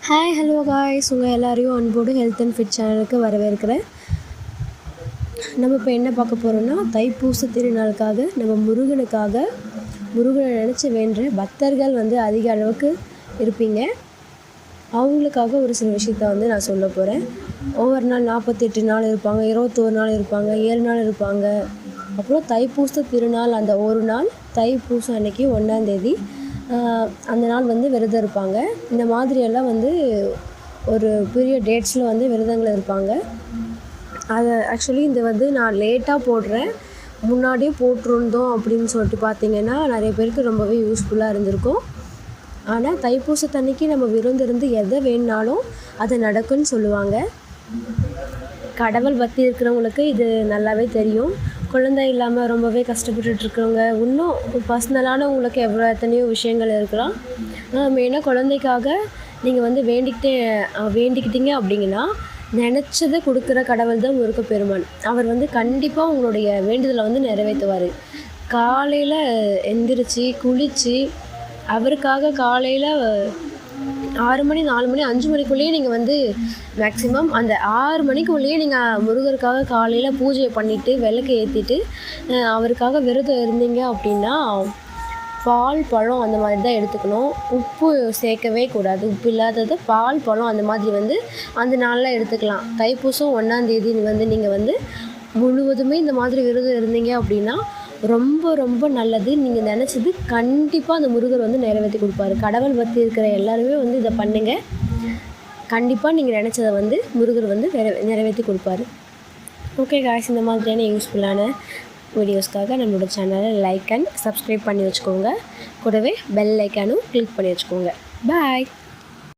Hi hello guys, உங்கள் எல்லாரையும் அன்போடு ஹெல்த் அண்ட் ஃபிட் சேனலுக்கு வரவேற்கிறேன். நம்ம இப்போ என்ன பார்க்க போகிறோம்னா, தைப்பூச திருநாளுக்காக நம்ம முருகனை நினச்சி வேண்டுற பக்தர்கள் அதிக அளவுக்கு இருப்பீங்க. அவங்களுக்காக ஒரு சில விஷயத்த நான் சொல்ல போகிறேன். ஒவ்வொரு நாள் 48 நாள் இருப்பாங்க, 21 நாள் இருப்பாங்க, 7 நாள் இருப்பாங்க. அப்புறம் தைப்பூச திருநாள் அந்த ஒரு நாள் தைப்பூசம் அன்னைக்கு 1ஆம் தேதி அந்த நாள் விரதம் இருப்பாங்க. இந்த மாதிரியெல்லாம் ஒரு பெரிய டேட்ஸில் விரதங்கள் இருப்பாங்க. அதை ஆக்சுவலி நான் லேட்டாக போடுறேன், முன்னாடியே போட்டிருந்தோம் அப்படின்னு சொல்லிட்டு பார்த்தீங்கன்னா நிறைய பேருக்கு ரொம்பவே யூஸ்ஃபுல்லாக இருந்திருக்கும். ஆனால் தைப்பூசத்தன்னைக்கு நம்ம விருந்திருந்து எதை வேணுனாலும் அது நடக்குன்னு சொல்லுவாங்க. கடவுள் பக்தி இருக்கிறவங்களுக்கு இது நல்லாவே தெரியும். குழந்தை இல்லாமல் ரொம்பவே கஷ்டப்பட்டுட்ருக்கவங்க, இன்னும் பர்சனலான உங்களுக்கு எத்தனையோ விஷயங்கள் இருக்கலாம். மெயினாக குழந்தைக்காக நீங்கள் வேண்டிக்கிட்டீங்க அப்படிங்கன்னா நினச்சதை கொடுக்குற கடவுள் தான் முருகப்பெருமான். அவர் கண்டிப்பாக உங்களுடைய வேண்டுதலை நிறைவேற்றுவார். காலையில் எந்திரிச்சு குளித்து அவருக்காக காலையில் 6 மணி 4 மணி 5 மணிக்குள்ளேயே நீங்கள் மேக்ஸிமம் அந்த 6 மணிக்குள்ளேயே நீங்கள் முருகருக்காக காலையில் பூஜையை பண்ணிவிட்டு விளக்கு ஏற்றிட்டு அவருக்காக விரதம் இருந்தீங்க அப்படின்னா பால் பழம் அந்த மாதிரி தான் எடுத்துக்கணும். உப்பு சேர்க்கவே கூடாது. உப்பு இல்லாதது பால் பழம் அந்த மாதிரி அந்த நாளில் எடுத்துக்கலாம். தைப்பூசம் 1ஆம் தேதி நீங்கள் முழுவதுமே இந்த மாதிரி விரதம் இருந்தீங்க அப்படின்னா ரொம்ப ரொம்ப நல்லது. நீங்கள் நினச்சது கண்டிப்பாக அந்த முருகர் நிறைவேற்றி கொடுப்பாரு. கடவுள் பக்தி இருக்கிற எல்லாருமே இதை பண்ணுங்கள். கண்டிப்பாக நீங்கள் நினச்சதை முருகர் நிறைவேற்றி கொடுப்பாரு. ஓகே காய்ஸ், இந்த மாதிரியான யூஸ்ஃபுல்லான வீடியோஸ்க்காக நம்மளோட சேனலை லைக் அண்ட் சப்ஸ்கிரைப் பண்ணி வச்சுக்கோங்க. கூடவே பெல் ஐக்கானும் கிளிக் பண்ணி வச்சுக்கோங்க. பாய்.